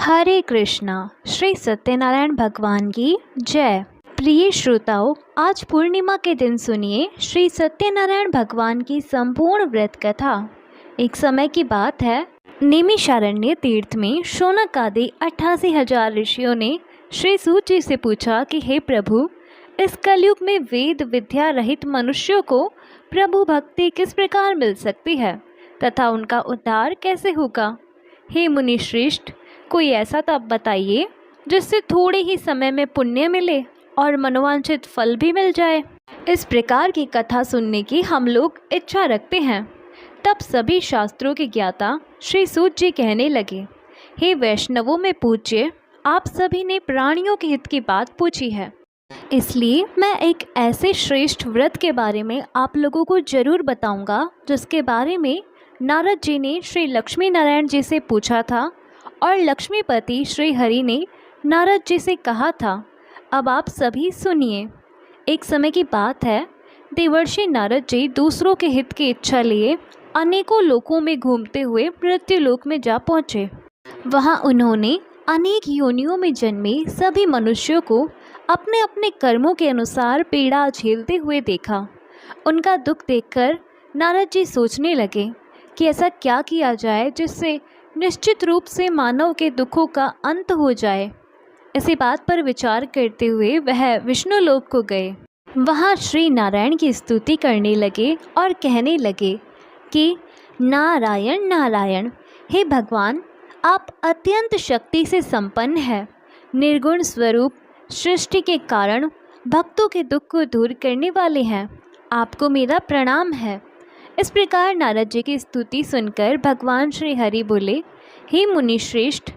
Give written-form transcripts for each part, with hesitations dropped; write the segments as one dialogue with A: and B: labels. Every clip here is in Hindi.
A: हरे कृष्णा। श्री सत्यनारायण भगवान की जय। प्रिय श्रोताओं, आज पूर्णिमा के दिन सुनिए श्री सत्यनारायण भगवान की संपूर्ण व्रत कथा। एक समय की बात है, नैमिषारण्य तीर्थ में शौनक आदि 88,000 ऋषियों ने श्री सूत जी से पूछा कि हे प्रभु, इस कलयुग में वेद विद्या रहित मनुष्यों को प्रभु भक्ति किस प्रकार मिल सकती है तथा उनका उद्धार कैसे होगा। हे मुनि श्रेष्ठ, कोई ऐसा तप बताइए जिससे थोड़े ही समय में पुण्य मिले और मनोवांछित फल भी मिल जाए। इस प्रकार की कथा सुनने की हम लोग इच्छा रखते हैं। तब सभी शास्त्रों के ज्ञाता श्री सूत जी कहने लगे, हे वैष्णवों में पूज्य, आप सभी ने प्राणियों के हित की बात पूछी है, इसलिए मैं एक ऐसे श्रेष्ठ व्रत के बारे में आप लोगों को जरूर बताऊंगा जिसके बारे में नारद जी ने श्री लक्ष्मी नारायण जी से पूछा था और लक्ष्मीपति श्री हरि ने नारद जी से कहा था। अब आप सभी सुनिए। एक समय की बात है, देवर्षि नारद जी दूसरों के हित की इच्छा लिए अनेकों लोकों में घूमते हुए मृत्युलोक में जा पहुँचे। वहाँ उन्होंने अनेक योनियों में जन्मे सभी मनुष्यों को अपने अपने कर्मों के अनुसार पीड़ा झेलते हुए देखा। उनका दुख देखकर नारद जी सोचने लगे कि ऐसा क्या किया जाए जिससे निश्चित रूप से मानव के दुखों का अंत हो जाए। इसी बात पर विचार करते हुए वह विष्णु लोक को गए। वहाँ श्री नारायण की स्तुति करने लगे और कहने लगे कि नारायण नारायण, हे भगवान, आप अत्यंत शक्ति से संपन्न हैं, निर्गुण स्वरूप, सृष्टि के कारण, भक्तों के दुख को दूर करने वाले हैं। आपको मेरा प्रणाम है। इस प्रकार नारद जी की स्तुति सुनकर भगवान श्री हरि बोले, हे मुनि श्रेष्ठ,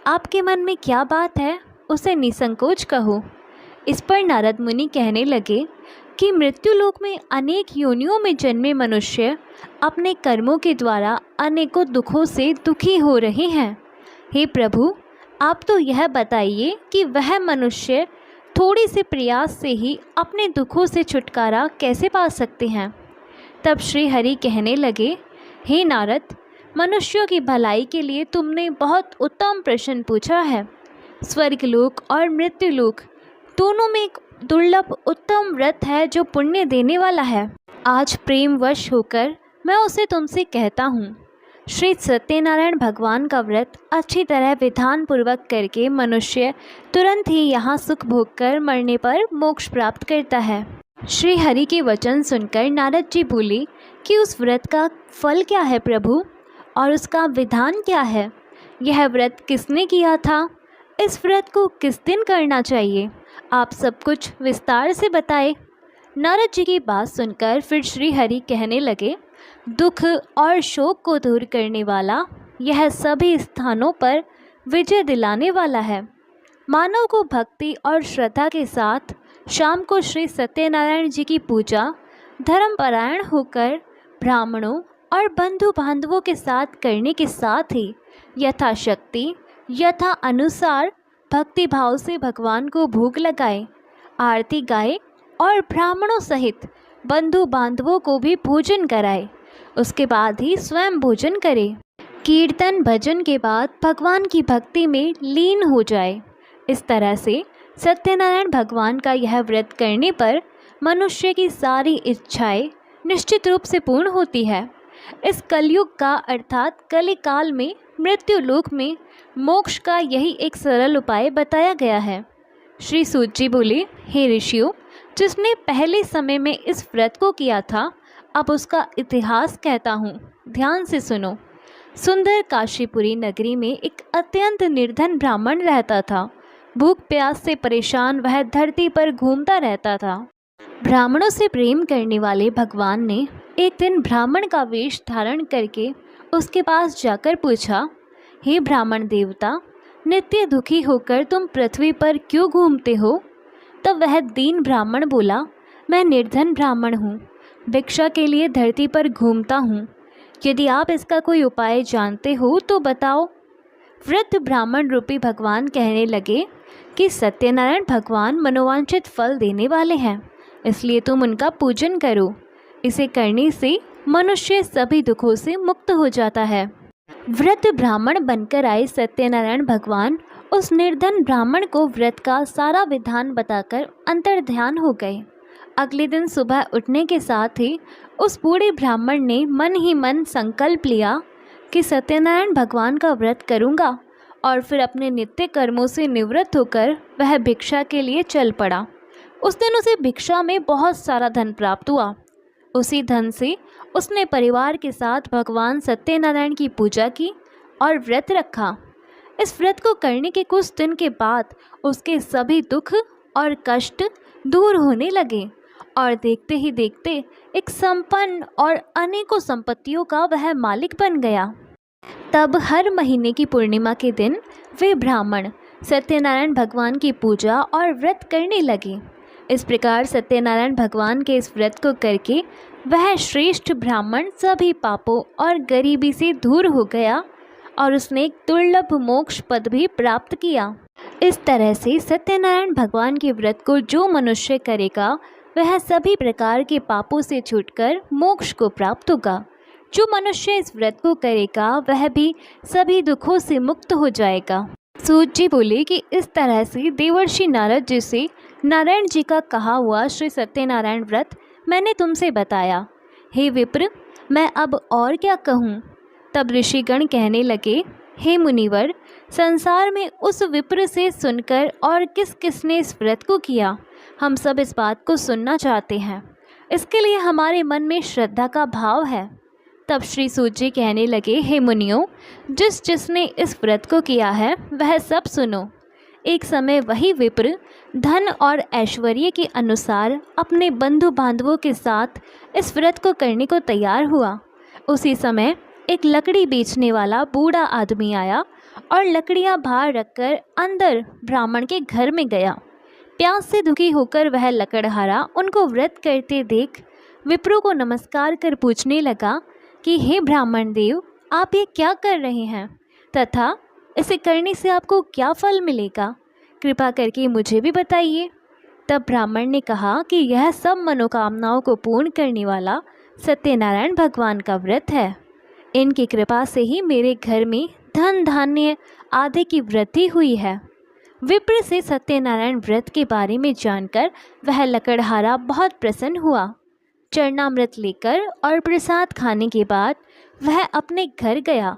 A: आपके मन में क्या बात है उसे निसंकोच कहो। इस पर नारद मुनि कहने लगे कि मृत्युलोक में अनेक योनियों में जन्मे मनुष्य अपने कर्मों के द्वारा अनेकों दुखों से दुखी हो रहे हैं। हे प्रभु, आप तो यह बताइए कि वह मनुष्य थोड़ी से प्रयास से ही अपने दुखों से छुटकारा कैसे पा सकते हैं। तब श्री हरि कहने लगे, हे नारद, मनुष्यों की भलाई के लिए तुमने बहुत उत्तम प्रश्न पूछा है। स्वर्गलोक और मृत्युलोक दोनों में एक दुर्लभ उत्तम व्रत है जो पुण्य देने वाला है। आज प्रेमवश होकर मैं उसे तुमसे कहता हूँ। श्री सत्यनारायण भगवान का व्रत अच्छी तरह विधान पूर्वक करके मनुष्य तुरंत ही यहाँ सुख भोगकर मरने पर मोक्ष प्राप्त करता है। श्री हरि के वचन सुनकर नारद जी बोले कि उस व्रत का फल क्या है प्रभु, और उसका विधान क्या है। यह व्रत किसने किया था, इस व्रत को किस दिन करना चाहिए, आप सब कुछ विस्तार से बताए। नारद जी की बात सुनकर फिर श्री हरि कहने लगे, दुख और शोक को दूर करने वाला, यह सभी स्थानों पर विजय दिलाने वाला है। मानव को भक्ति और श्रद्धा के साथ शाम को श्री सत्यनारायण जी की पूजा धर्मपरायण होकर ब्राह्मणों और बंधु बांधवों के साथ करने के साथ ही यथाशक्ति यथा अनुसार भक्ति भाव से भगवान को भोग लगाए, आरती गाए और ब्राह्मणों सहित बंधु बांधवों को भी भोजन कराए। उसके बाद ही स्वयं भोजन करे। कीर्तन भजन के बाद भगवान की भक्ति में लीन हो जाए। इस तरह से सत्यनारायण भगवान का यह व्रत करने पर मनुष्य की सारी इच्छाएं निश्चित रूप से पूर्ण होती है। इस कलयुग का अर्थात कलिकाल में मृत्युलोक में मोक्ष का यही एक सरल उपाय बताया गया है। श्री सूत जी बोले, हे ऋषियों, जिसने पहले समय में इस व्रत को किया था, अब उसका इतिहास कहता हूँ, ध्यान से सुनो। सुंदर काशीपुरी नगरी में एक अत्यंत निर्धन ब्राह्मण रहता था। भूख प्यास से परेशान वह धरती पर घूमता रहता था। ब्राह्मणों से प्रेम करने वाले भगवान ने एक दिन ब्राह्मण का वेश धारण करके उसके पास जाकर पूछा, हे ब्राह्मण देवता, नित्य दुखी होकर तुम पृथ्वी पर क्यों घूमते हो। तब वह दीन ब्राह्मण बोला, मैं निर्धन ब्राह्मण हूँ, भिक्षा के लिए धरती पर घूमता हूँ। यदि आप इसका कोई उपाय जानते हो तो बताओ। वृद्ध ब्राह्मण रूपी भगवान कहने लगे कि सत्यनारायण भगवान मनोवांछित फल देने वाले हैं, इसलिए तुम उनका पूजन करो। इसे करने से मनुष्य सभी दुखों से मुक्त हो जाता है। वृद्ध ब्राह्मण बनकर आए सत्यनारायण भगवान उस निर्धन ब्राह्मण को व्रत का सारा विधान बताकर अंतर्ध्यान हो गए। अगले दिन सुबह उठने के साथ ही उस बूढ़े ब्राह्मण ने मन ही मन संकल्प लिया कि सत्यनारायण भगवान का व्रत करूँगा, और फिर अपने नित्य कर्मों से निवृत्त होकर वह भिक्षा के लिए चल पड़ा। उस दिन उसे भिक्षा में बहुत सारा धन प्राप्त हुआ। उसी धन से उसने परिवार के साथ भगवान सत्यनारायण की पूजा की और व्रत रखा। इस व्रत को करने के कुछ दिन के बाद उसके सभी दुख और कष्ट दूर होने लगे और देखते ही देखते एक संपन्न और अनेकों संपत्तियों का वह मालिक बन गया। तब हर महीने की पूर्णिमा के दिन वे ब्राह्मण सत्यनारायण भगवान की पूजा और व्रत करने लगे। इस प्रकार सत्यनारायण भगवान के इस व्रत को करके वह श्रेष्ठ ब्राह्मण सभी पापों और गरीबी से दूर हो गया और उसने एक दुर्लभ मोक्ष पद भी प्राप्त किया। इस तरह से सत्यनारायण भगवान के व्रत को जो मनुष्य करेगा वह सभी प्रकार के पापों से छूटकर मोक्ष को प्राप्त होगा। जो मनुष्य इस व्रत को करेगा वह भी सभी दुखों से मुक्त हो जाएगा। सूत जी बोले कि इस तरह से देवर्षि नारद जी से नारायण जी का कहा हुआ श्री सत्यनारायण व्रत मैंने तुमसे बताया। हे विप्र, मैं अब और क्या कहूँ। तब ऋषिगण कहने लगे, हे मुनिवर, संसार में उस विप्र से सुनकर और किस किसने इस व्रत को किया, हम सब इस बात को सुनना चाहते हैं। इसके लिए हमारे मन में श्रद्धा का भाव है। तब श्री सूत जी कहने लगे, हे मुनियों, जिस जिसने इस व्रत को किया है वह सब सुनो। एक समय वही विप्र धन और ऐश्वर्य के अनुसार अपने बंधु बांधवों के साथ इस व्रत को करने को तैयार हुआ। उसी समय एक लकड़ी बेचने वाला बूढ़ा आदमी आया और लकड़ियां बाहर रखकर अंदर ब्राह्मण के घर में गया। प्यास से दुखी होकर वह लकड़हारा उनको व्रत करते देख विप्रों को नमस्कार कर पूछने लगा कि हे ब्राह्मण देव, आप ये क्या कर रहे हैं तथा इसे करने से आपको क्या फल मिलेगा, कृपा करके मुझे भी बताइए। तब ब्राह्मण ने कहा कि यह सब मनोकामनाओं को पूर्ण करने वाला सत्यनारायण भगवान का व्रत है। इनकी कृपा से ही मेरे घर में धन धान्य आदि की वृद्धि हुई है। विप्र से सत्यनारायण व्रत के बारे में जानकर वह लकड़हारा बहुत प्रसन्न हुआ। चरणामृत लेकर और प्रसाद खाने के बाद वह अपने घर गया।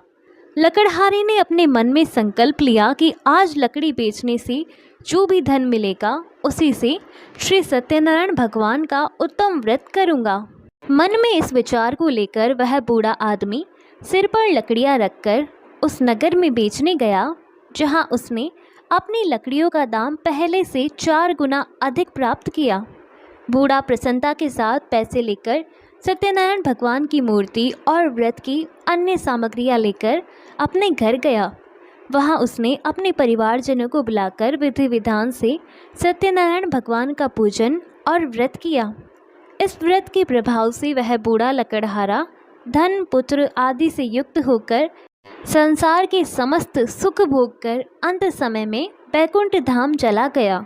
A: लकड़हारे ने अपने मन में संकल्प लिया कि आज लकड़ी बेचने से जो भी धन मिलेगा उसी से श्री सत्यनारायण भगवान का उत्तम व्रत करूँगा। मन में इस विचार को लेकर वह बूढ़ा आदमी सिर पर लकड़ियाँ रखकर उस नगर में बेचने गया, जहाँ उसने अपनी लकड़ियों का दाम पहले से 4 गुना अधिक प्राप्त किया। बूढ़ा प्रसन्नता के साथ पैसे लेकर सत्यनारायण भगवान की मूर्ति और व्रत की अन्य सामग्रियां लेकर अपने घर गया। वहां उसने अपने परिवारजनों को बुलाकर विधि विधान से सत्यनारायण भगवान का पूजन और व्रत किया। इस व्रत के प्रभाव से वह बूढ़ा लकड़हारा धन पुत्र आदि से युक्त होकर संसार के समस्त सुख भोग कर अंत समय में बैकुंठ धाम चला गया।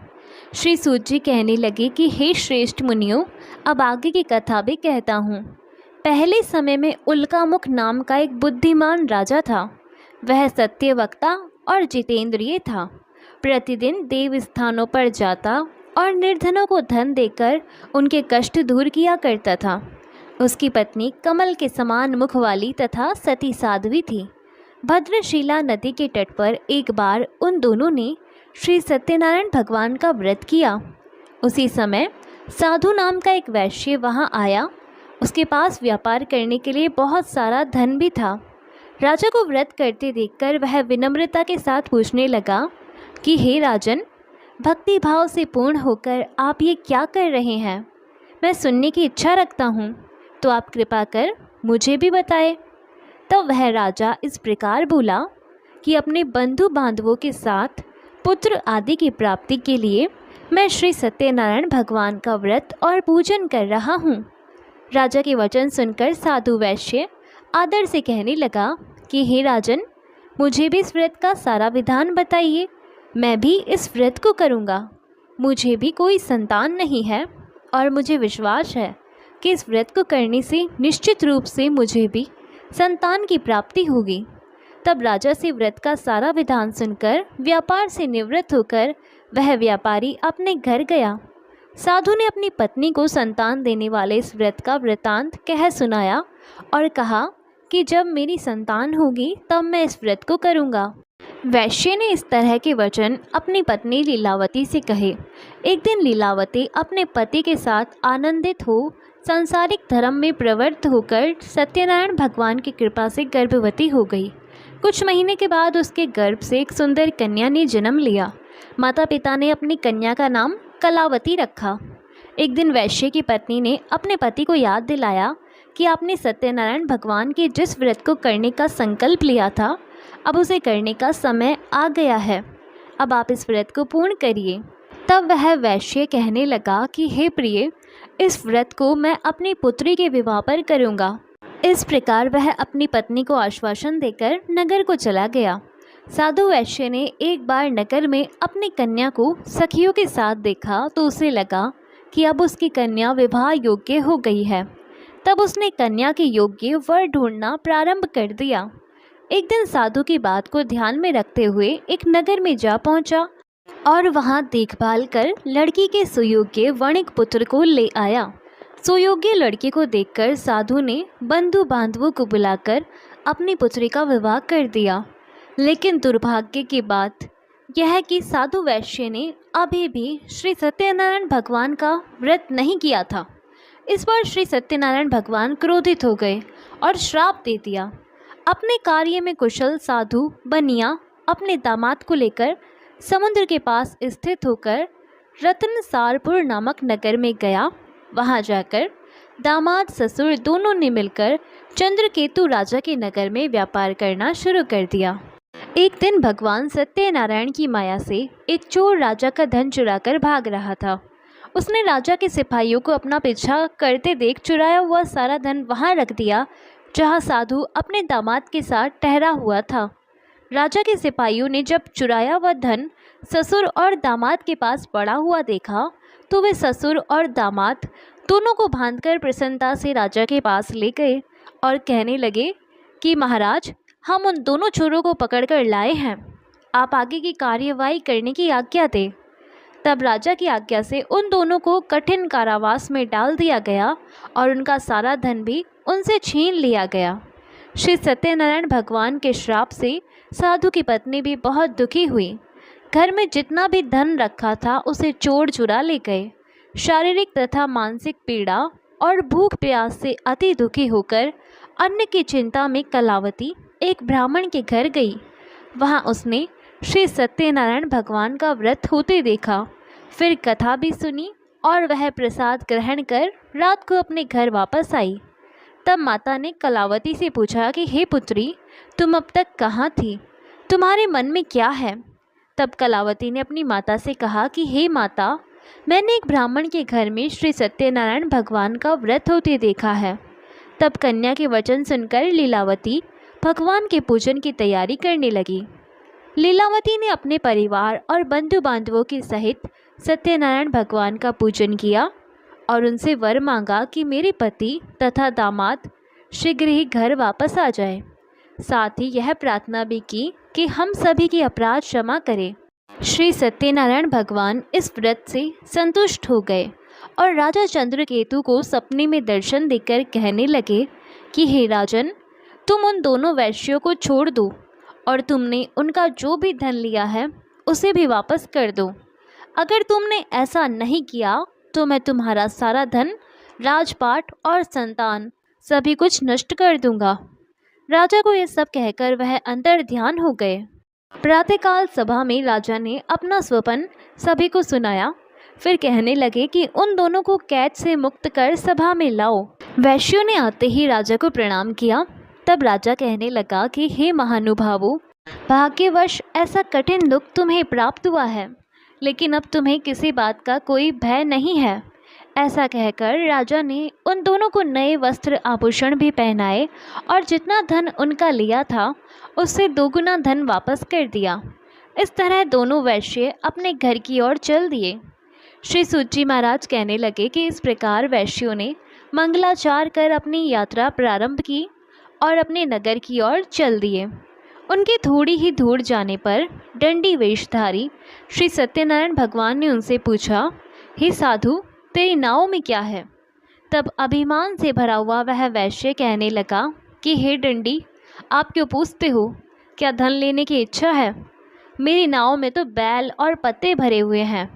A: श्री सूत जी कहने लगे कि हे श्रेष्ठ मुनियों, अब आगे की कथा भी कहता हूँ। पहले समय में उल्कामुख नाम का एक बुद्धिमान राजा था। वह सत्यवक्ता और जितेंद्रिय था। प्रतिदिन देव स्थानों पर जाता और निर्धनों को धन देकर उनके कष्ट दूर किया करता था। उसकी पत्नी कमल के समान मुख वाली तथा सती साध्वी थी। भद्रशिला नदी के तट पर एक बार उन दोनों ने श्री सत्यनारायण भगवान का व्रत किया। उसी समय साधु नाम का एक वैश्य वहां आया। उसके पास व्यापार करने के लिए बहुत सारा धन भी था। राजा को व्रत करते देखकर वह विनम्रता के साथ पूछने लगा कि हे राजन, भक्ति भाव से पूर्ण होकर आप ये क्या कर रहे हैं? मैं सुनने की इच्छा रखता हूँ, तो आप कृपा कर मुझे भी बताएं। तो वह राजा इस प्रकार बोला कि अपने बंधु बांधवों के साथ पुत्र आदि की प्राप्ति के लिए मैं श्री सत्यनारायण भगवान का व्रत और पूजन कर रहा हूँ। राजा के वचन सुनकर साधु वैश्य आदर से कहने लगा कि हे राजन, मुझे भी इस व्रत का सारा विधान बताइए, मैं भी इस व्रत को करूँगा। मुझे भी कोई संतान नहीं है और मुझे विश्वास है कि इस व्रत को करने से निश्चित रूप से मुझे भी संतान की प्राप्ति होगी। तब राजा से व्रत का सारा विधान सुनकर व्यापार से निवृत्त होकर वह व्यापारी अपने घर गया। साधु ने अपनी पत्नी को संतान देने वाले इस व्रत का वृतांत कह सुनाया और कहा कि जब मेरी संतान होगी तब मैं इस व्रत को करूँगा। वैश्य ने इस तरह के वचन अपनी पत्नी लीलावती से कहे। एक दिन लीलावती अपने पति के साथ आनंदित हो सांसारिक धर्म में प्रवृत्त होकर सत्यनारायण भगवान की कृपा से गर्भवती हो गई। कुछ महीने के बाद उसके गर्भ से एक सुंदर कन्या ने जन्म लिया। माता पिता ने अपनी कन्या का नाम कलावती रखा। एक दिन वैश्य की पत्नी ने अपने पति को याद दिलाया कि आपने सत्यनारायण भगवान के जिस व्रत को करने का संकल्प लिया था, अब उसे करने का समय आ गया है। अब आप इस व्रत को पूर्ण करिए। तब वह वैश्य कहने लगा कि हे प्रिय, इस व्रत को मैं अपनी पुत्री के विवाह पर करूँगा। इस प्रकार वह अपनी पत्नी को आश्वासन देकर नगर को चला गया। साधु वैश्य ने एक बार नगर में अपनी कन्या को सखियों के साथ देखा तो उसे लगा कि अब उसकी कन्या विवाह योग्य हो गई है। तब उसने कन्या के योग्य वर ढूंढना प्रारंभ कर दिया। एक दिन साधु की बात को ध्यान में रखते हुए एक नगर में जा पहुंचा और वहां देखभाल कर लड़की के सुयोग्य वणिक पुत्र को ले आया। सुयोग्य लड़की को देखकर साधु ने बंधु बांधवों को बुलाकर अपनी पुत्री का विवाह कर दिया। लेकिन दुर्भाग्य की बात यह है कि साधु वैश्य ने अभी भी श्री सत्यनारायण भगवान का व्रत नहीं किया था। इस बार श्री सत्यनारायण भगवान क्रोधित हो गए और श्राप दे दिया। अपने कार्य में कुशल साधु बनिया अपने दामाद को लेकर समुद्र के पास स्थित होकर रत्नसारपुर नामक नगर में गया। वहां जाकर दामाद ससुर दोनों ने मिलकर चंद्रकेतु राजा के नगर में व्यापार करना शुरू कर दिया। एक दिन भगवान सत्यनारायण की माया से एक चोर राजा का धन चुराकर भाग रहा था। उसने राजा के सिपाहियों को अपना पीछा करते देख चुराया हुआ सारा धन वहां रख दिया जहां साधु अपने दामाद के साथ ठहरा हुआ था। राजा के सिपाहियों ने जब चुराया हुआ धन ससुर और दामाद के पास पड़ा हुआ देखा तो वे ससुर और दामाद दोनों को बांधकर प्रसन्नता से राजा के पास ले गए और कहने लगे कि महाराज, हम उन दोनों चोरों को पकड़कर लाए हैं, आप आगे की कार्यवाही करने की आज्ञा दें। तब राजा की आज्ञा से उन दोनों को कठिन कारावास में डाल दिया गया और उनका सारा धन भी उनसे छीन लिया गया। श्री सत्यनारायण भगवान के श्राप से साधु की पत्नी भी बहुत दुखी हुई। घर में जितना भी धन रखा था उसे चोर चुरा ले गए। शारीरिक तथा मानसिक पीड़ा और भूख प्यास से अति दुखी होकर अन्न की चिंता में कलावती एक ब्राह्मण के घर गई। वहां उसने श्री सत्यनारायण भगवान का व्रत होते देखा। फिर कथा भी सुनी और वह प्रसाद ग्रहण कर रात को अपने घर वापस आई। तब माता ने कलावती से पूछा कि हे पुत्री, तुम अब तक कहाँ थी? तुम्हारे मन में क्या है? तब कलावती ने अपनी माता से कहा कि हे माता, मैंने एक ब्राह्मण के घर में श्री सत्यनारायण भगवान का व्रत होते देखा है। तब कन्या के वचन सुनकर लीलावती भगवान के पूजन की तैयारी करने लगी। लीलावती ने अपने परिवार और बंधु बांधवों के सहित सत्यनारायण भगवान का पूजन किया और उनसे वर मांगा कि मेरे पति तथा दामाद शीघ्र ही घर वापस आ जाए। साथ ही यह प्रार्थना भी की कि हम सभी की अपराध क्षमा करें। श्री सत्यनारायण भगवान इस व्रत से संतुष्ट हो गए और राजा चंद्रकेतु को सपने में दर्शन देकर कहने लगे कि हे राजन, तुम उन दोनों वैश्यों को छोड़ दो और तुमने उनका जो भी धन लिया है उसे भी वापस कर दो। अगर तुमने ऐसा नहीं किया तो मैं तुम्हारा सारा धन, राजपाट और संतान सभी कुछ नष्ट कर दूंगा। राजा को यह सब कहकर वह अंतर ध्यान हो गए। प्रातःकाल सभा में राजा ने अपना स्वप्न सभी को सुनाया। फिर कहने लगे कि उन दोनों को कैद से मुक्त कर सभा में लाओ। वैश्यों ने आते ही राजा को प्रणाम किया। तब राजा कहने लगा कि हे महानुभावों, भाग्यवश ऐसा कठिन दुख तुम्हें प्राप्त हुआ है, लेकिन अब तुम्हें किसी बात का कोई भय नहीं है। ऐसा कहकर राजा ने उन दोनों को नए वस्त्र आभूषण भी पहनाए और जितना धन उनका लिया था उससे दोगुना धन वापस कर दिया। इस तरह दोनों वैश्य अपने घर की ओर चल दिए। श्री सूत महाराज कहने लगे कि इस प्रकार वैश्यों ने मंगलाचार कर अपनी यात्रा प्रारंभ की और अपने नगर की ओर चल दिए। उनके थोड़ी ही दूर जाने पर दंडी वेशधारी श्री सत्यनारायण भगवान ने उनसे पूछा, हे साधु, तेरी नाव में क्या है? तब अभिमान से भरा हुआ वह वैश्य कहने लगा कि हे दंडी, आप क्यों पूछते हो? क्या धन लेने की इच्छा है? मेरी नाव में तो बैल और पत्ते भरे हुए हैं।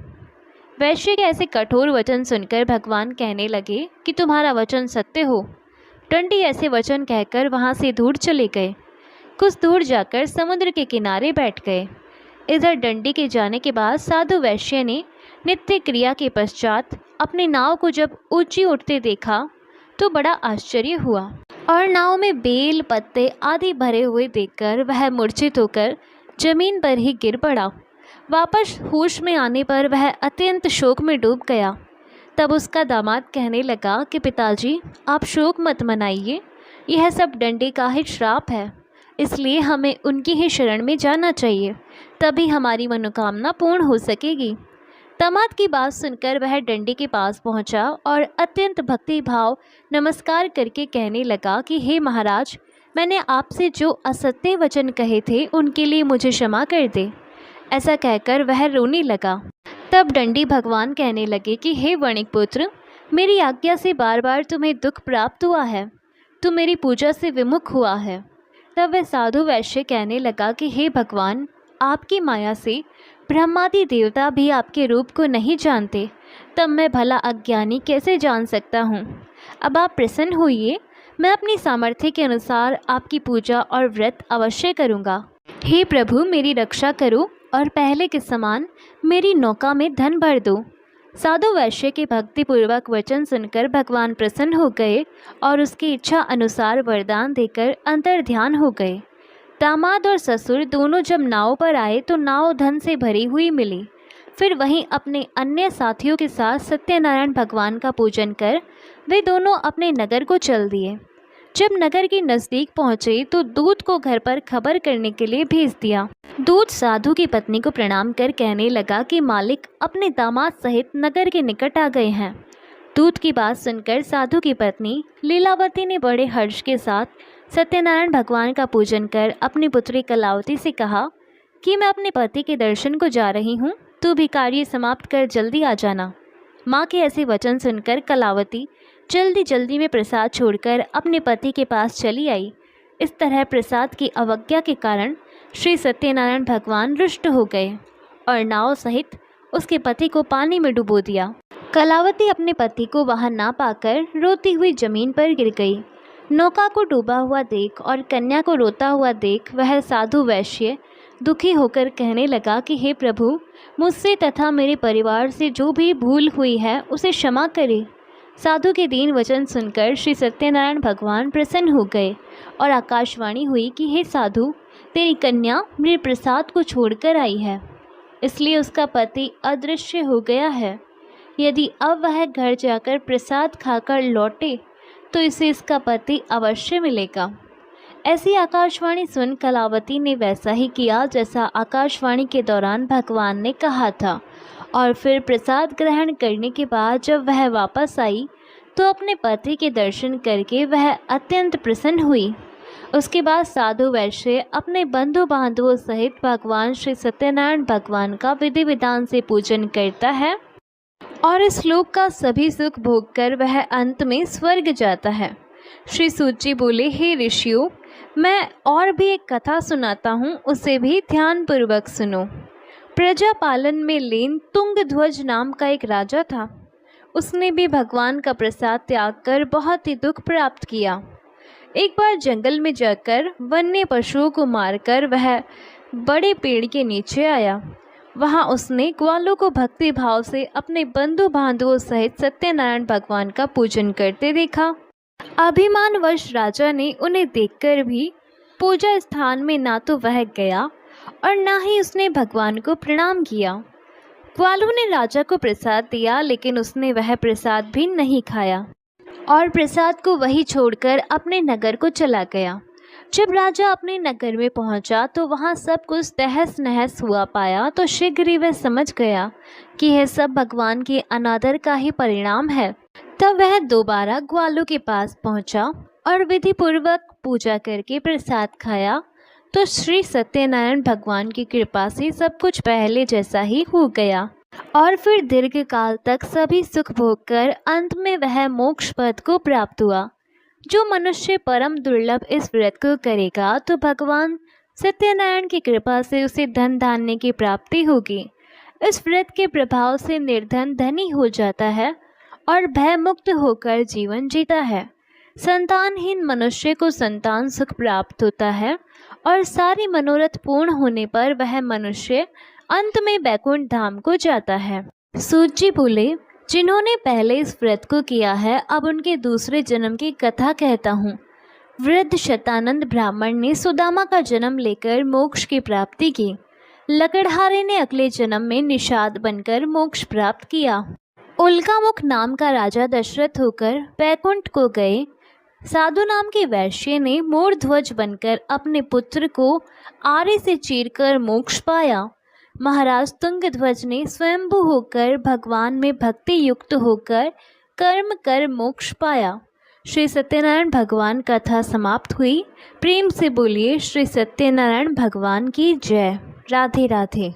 A: वैश्य के ऐसे कठोर वचन सुनकर भगवान कहने लगे कि तुम्हारा वचन सत्य हो। दंडी ऐसे वचन कहकर वहाँ से दूर चले गए। कुछ दूर जाकर समुद्र के किनारे बैठ गए। इधर दंडी के जाने के बाद साधु वैश्य ने नित्य क्रिया के पश्चात अपनी नाव को जब ऊंची उठते देखा तो बड़ा आश्चर्य हुआ और नाव में बेल पत्ते आदि भरे हुए देखकर वह मूर्छित होकर जमीन पर ही गिर पड़ा। वापस होश में आने पर वह अत्यंत शोक में डूब गया। तब उसका दामाद कहने लगा कि पिताजी, आप शोक मत मनाइए, यह सब दंडी का ही श्राप है, इसलिए हमें उनकी ही शरण में जाना चाहिए, तभी हमारी मनोकामना पूर्ण हो सकेगी। दामाद की बात सुनकर वह दंडी के पास पहुंचा और अत्यंत भक्ति भाव नमस्कार करके कहने लगा कि हे महाराज, मैंने आपसे जो असत्य वचन कहे थे उनके लिए मुझे क्षमा कर दे। ऐसा कहकर वह रोने लगा। तब दंडी भगवान कहने लगे कि हे वणिक पुत्र, मेरी आज्ञा से बार बार तुम्हें दुख प्राप्त हुआ है, तू मेरी पूजा से विमुख हुआ है। तब वह साधु वैश्य कहने लगा कि हे भगवान, आपकी माया से ब्रह्मादि देवता भी आपके रूप को नहीं जानते, तब मैं भला अज्ञानी कैसे जान सकता हूँ। अब आप प्रसन्न होइए, मैं अपनी सामर्थ्य के अनुसार आपकी पूजा और व्रत अवश्य करूँगा। हे प्रभु, मेरी रक्षा करो और पहले के समान मेरी नौका में धन भर दो। साधु वैश्य के भक्तिपूर्वक वचन सुनकर भगवान प्रसन्न हो गए और उसकी इच्छा अनुसार वरदान देकर अंतर्ध्यान हो गए। दामाद और ससुर दोनों जब नाव पर आए तो नाव धन से भरी हुई मिली। फिर वहीं अपने अन्य साथियों के साथ सत्यनारायण भगवान का पूजन कर वे दोनों अपने नगर को चल दिए। जब नगर के नज़दीक पहुँचे तो दूत को घर पर खबर करने के लिए भेज दिया। दूत साधु की पत्नी को प्रणाम कर कहने लगा कि मालिक अपने दामाद सहित नगर के निकट आ गए हैं। दूत की बात सुनकर साधु की पत्नी लीलावती ने बड़े हर्ष के साथ सत्यनारायण भगवान का पूजन कर अपनी पुत्री कलावती से कहा कि मैं अपने पति के दर्शन को जा रही हूँ, तू भी कार्य समाप्त कर जल्दी आ जाना। माँ के ऐसे वचन सुनकर कलावती जल्दी जल्दी में प्रसाद छोड़कर अपने पति के पास चली आई। इस तरह प्रसाद की अवज्ञा के कारण श्री सत्यनारायण भगवान रुष्ट हो गए और नाव सहित उसके पति को पानी में डुबो दिया। कलावती अपने पति को वहां ना पाकर रोती हुई जमीन पर गिर गई। नौका को डूबा हुआ देख और कन्या को रोता हुआ देख वह साधु वैश्य दुखी होकर कहने लगा कि हे प्रभु, मुझसे तथा मेरे परिवार से जो भी भूल हुई है उसे क्षमा करे। साधु के दीन वचन सुनकर श्री सत्यनारायण भगवान प्रसन्न हो गए और आकाशवाणी हुई कि हे साधु, तेरी कन्या मेरे प्रसाद को छोड़कर आई है, इसलिए उसका पति अदृश्य हो गया है। यदि अब वह घर जाकर प्रसाद खाकर लौटे तो इसे इसका पति अवश्य मिलेगा। ऐसी आकाशवाणी सुन कलावती ने वैसा ही किया जैसा आकाशवाणी के दौरान भगवान ने कहा था और फिर प्रसाद ग्रहण करने के बाद जब वह वापस आई तो अपने पति के दर्शन करके वह अत्यंत प्रसन्न हुई। उसके बाद साधु वैश्य अपने बंधु बांधवों सहित भगवान श्री सत्यनारायण भगवान का विधि विधान से पूजन करता है और इस लोक का सभी सुख भोगकर वह अंत में स्वर्ग जाता है। श्री सूत जी बोले, हे ऋषियों, मैं और भी एक कथा सुनाता हूँ, उसे भी ध्यानपूर्वक सुनो। प्रजा पालन में लीन तुंगध्वज नाम का एक राजा था। उसने भी भगवान का प्रसाद त्याग कर बहुत ही दुख प्राप्त किया। एक बार जंगल में जाकर वन्य पशुओं को मारकर वह बड़े पेड़ के नीचे आया। वहाँ उसने ग्वालों को भक्ति भाव से अपने बंधु बांधवों सहित सत्यनारायण भगवान का पूजन करते देखा। अभिमानवश राजा ने उन्हें देखकर भी पूजा स्थान में ना तो वह गया और ना ही उसने भगवान को प्रणाम किया। ग्वालों ने राजा को प्रसाद दिया, लेकिन उसने वह प्रसाद भी नहीं खाया और प्रसाद को वही छोड़कर अपने नगर को चला गया। जब राजा अपने नगर में पहुंचा तो वहां सब कुछ तहस नहस हुआ पाया तो शीघ्र ही वह समझ गया कि यह सब भगवान के अनादर का ही परिणाम है। तब वह दोबारा ग्वालों के पास पहुंचा और विधि पूर्वक पूजा करके प्रसाद खाया तो श्री सत्यनारायण भगवान की कृपा से सब कुछ पहले जैसा ही हो गया और फिर दीर्घ काल तक सभी सुख भोग कर अंत में वह मोक्ष पद को प्राप्त हुआ। जो मनुष्य परम दुर्लभ इस व्रत को करेगा तो भगवान सत्यनारायण की कृपा से उसे धन धान्य की प्राप्ति होगी। इस व्रत के प्रभाव से निर्धन धनी हो जाता है और भय मुक्त होकर जीवन जीता है। संतानहीन मनुष्य को संतान सुख प्राप्त होता है और सारी मनोरथ पूर्ण होने पर वह मनुष्य अंत में बैकुंठ धाम को जाता है। सूत जी बोले, जिन्होंने पहले इस व्रत को किया है अब उनके दूसरे जन्म की कथा कहता हूँ। वृद्ध शतानंद ब्राह्मण ने सुदामा का जन्म लेकर मोक्ष की प्राप्ति की। लकड़हारे ने अगले जन्म में निषाद बनकर मोक्ष प्राप्त किया। उल्कामुख नाम का राजा दशरथ होकर बैकुंठ को गए। साधु नाम के वैश्य ने मोर ध्वज बनकर अपने पुत्र को आरे से चीरकर मोक्ष पाया। महाराज तुंगध्वज ने स्वयंभू होकर भगवान में भक्ति युक्त होकर कर्म कर मोक्ष पाया। श्री सत्यनारायण भगवान कथा समाप्त हुई। प्रेम से बोलिए श्री सत्यनारायण भगवान की जय। राधे राधे।